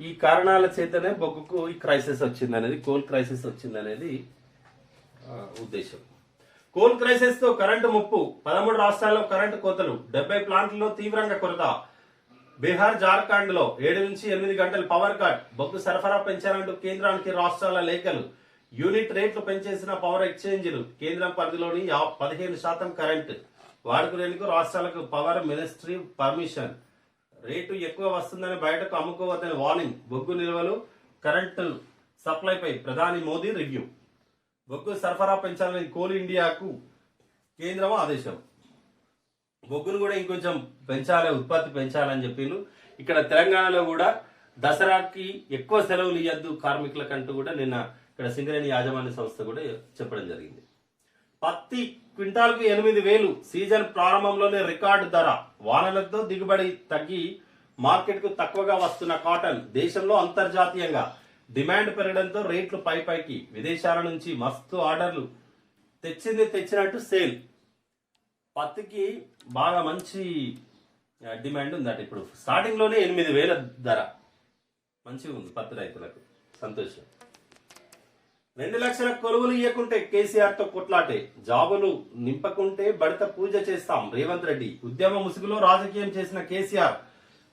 ఈ కారణాల చేతనే బొగ్గుకు ఈ క్రైసిస్ వచ్చింది అనేది, కోల్ క్రైసిస్ వచ్చింది అనేది ఉద్దేశం. కోల్ క్రైసిస్ తో కరెంటు ముప్పు, 13 రాష్ట్రాల్లో కరెంటు కోతలు, 70 ప్లాంట్లలో తీవ్రంగా కొరత. బీహార్, జార్ఖండ్ లో 7 నుంచి 8 గంటలు పవర్ కట్. బొగ్గు సరఫరా పెంచాలంటూ కేంద్రానికి రాష్ట్రాల లేఖలు. యూనిట్ రేట్లు పెంచేసిన పవర్ ఎక్స్చేంజ్లు. కేంద్రం పరిధిలోని 15% కరెంటు వాడుకునేందుకు రాష్ట్రాలకు పవర్ మినిస్ట్రీ పర్మిషన్. రేటు ఎక్కువ వస్తుందని బయటకు అమ్ముకోవద్దని వార్నింగ్. బొగ్గు నిల్వలు, కరెంటు సప్లైపై ప్రధాని మోదీ రివ్యూ. బొగ్గు సరఫరా పెంచాలని కోల్ ఇండియాకు కేంద్రం ఆదేశం. బొగ్గును కూడా ఇంకొంచెం పెంచాలి, ఉత్పత్తి పెంచాలని చెప్పిండ్రు. ఇక్కడ తెలంగాణలో కూడా దసరాకి ఎక్కువ సెలవులు ఇవ్వద్దు కార్మికులకంటూ కూడా నిన్న ఇక్కడ సింగరేణి యాజమాన్య సంస్థ కూడా చెప్పడం జరిగింది. పత్తి క్వింటాల్కు 8,000. సీజన్ ప్రారంభంలోనే రికార్డు ధర. వానలతో దిగుబడి తగ్గి మార్కెట్ కు తక్కువగా వస్తున్న కాటన్. దేశంలో అంతర్జాతీయంగా డిమాండ్ పెరగడంతో రేట్లు పైకి, విదేశాల నుంచి మస్తు ఆర్డర్లు, తెచ్చినట్టు సేల్. పత్తికి బాగా మంచి డిమాండ్ ఉందట. ఇప్పుడు స్టార్టింగ్ లోనే 8,000 ధర, మంచిగా ఉంది పత్తి రైతులకు, సంతోషం. 2 లక్షల కొలువులు ఇవ్వకుంటే కేసీఆర్ తో కొట్లాటే, జాబులు నింపకుంటే బడిత పూజ చేస్తాం రేవంత్ రెడ్డి. ఉద్యమ ముసుగులో రాజకీయం చేసిన కేసీఆర్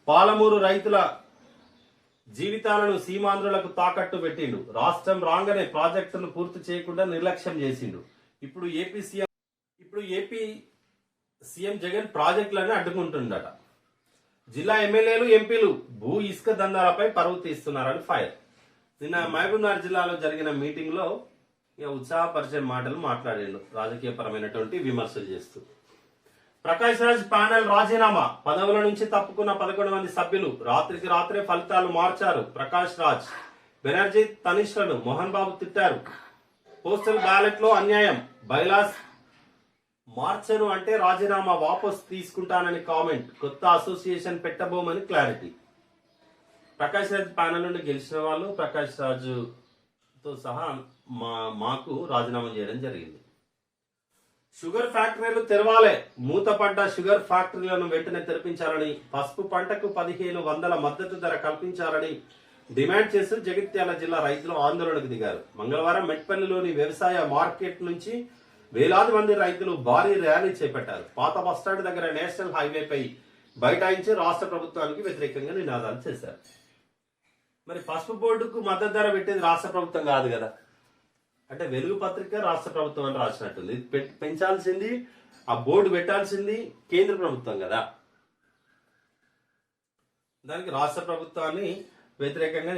పాలమూరు రైతుల జీవితాలను సీమాంధ్రులకు తాకట్టు పెట్టిండు. రాష్ట్రం రాగానే ప్రాజెక్టును పూర్తి చేయకుండా నిర్లక్ష్యం చేసిండు. ఇప్పుడు ఏపీ సీఎం జగన్ ప్రాజెక్టులను అడ్డుకుంటుండట. జిల్లా ఎమ్మెల్యేలు, ఎంపీలు భూ ఇసుక దందాలపై పరువు తీస్తున్నారని ఫైర్. నిన్న మహబూబ్నగర్ జిల్లాలో జరిగిన మీటింగ్ లో ఉత్సాహపరిచే మాటలు మాట్లాడిండు, రాజకీయ పరమైనటువంటి విమర్శలు చేస్తూ. ప్రకాష్ రాజ్ ప్యానెల్ రాజీనామా, పదవుల నుంచి తప్పుకున్న 11 మంది సభ్యులు రాత్రికి రాత్రే ఫలితాలు మార్చారు. ప్రకాష్ రాజ్, బెనర్జీ, తనిష్లను మోహన్ బాబు తిట్టారు. పోస్టల్ బ్యాలెట్ లో అన్యాయం, బైలాస్ మార్చను అంటే రాజీనామా వాపసు తీసుకుంటానని కామెంట్. కొత్త అసోసియేషన్ పెట్టబోమని క్లారిటీ. ప్రకాష్ రాజ్ ప్యానెల్ నుండి గెలిచిన వాళ్ళు ప్రకాష్ రాజుతో సహా మాకు రాజీనామా చేయడం జరిగింది. షుగర్ ఫ్యాక్టరీలు తెరవాలే, మూతపడ్డ షుగర్ ఫ్యాక్టరీలను వెంటనే తెరిపించాలని, పసుపు పంటకు 1,500 మద్దతు ధర కల్పించాలని డిమాండ్ చేస్తూ జగిత్యాల జిల్లా రైతులు ఆందోళనకు దిగారు. మంగళవారం మెట్పల్లిలోని వ్యవసాయ మార్కెట్ నుంచి వేలాది మంది రైతులు భారీ ర్యాలీ చేపట్టారు. పాత బస్టాండ్ దగ్గర నేషనల్ హైవేపై బైఠాయించి రాష్ట్ర ప్రభుత్వానికి వ్యతిరేకంగా నినాదాలు చేశారు. మరి పసుపు బోర్డుకు మద్దతు ధర పెట్టేది రాష్ట్ర ప్రభుత్వం కాదు కదా, అంటే వెలుగు పత్రిక రాష్ట్ర ప్రభుత్వం అని రాసినట్టుంది. పెంచాల్సింది, ఆ బోర్డు పెట్టాల్సింది కేంద్ర ప్రభుత్వం కదా. దానికి రాష్ట్ర ప్రభుత్వాన్ని వ్యతిరేకంగా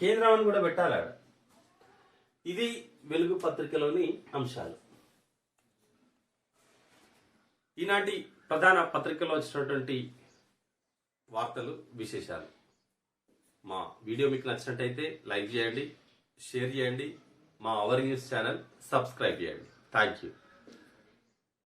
కేంద్రాన్ని కూడా పెట్టాలి. ఇది వెలుగు పత్రికలోని అంశాలు. ఈనాటి ప్రధాన పత్రికలో వచ్చినటువంటి వార్తలు, విశేషాలు. మా వీడియో మీకు నచ్చినట్టయితే లైక్ చేయండి, షేర్ చేయండి, మా అవర్ న్యూస్ ఛానల్ సబ్స్క్రైబ్ చేయండి. Thank you.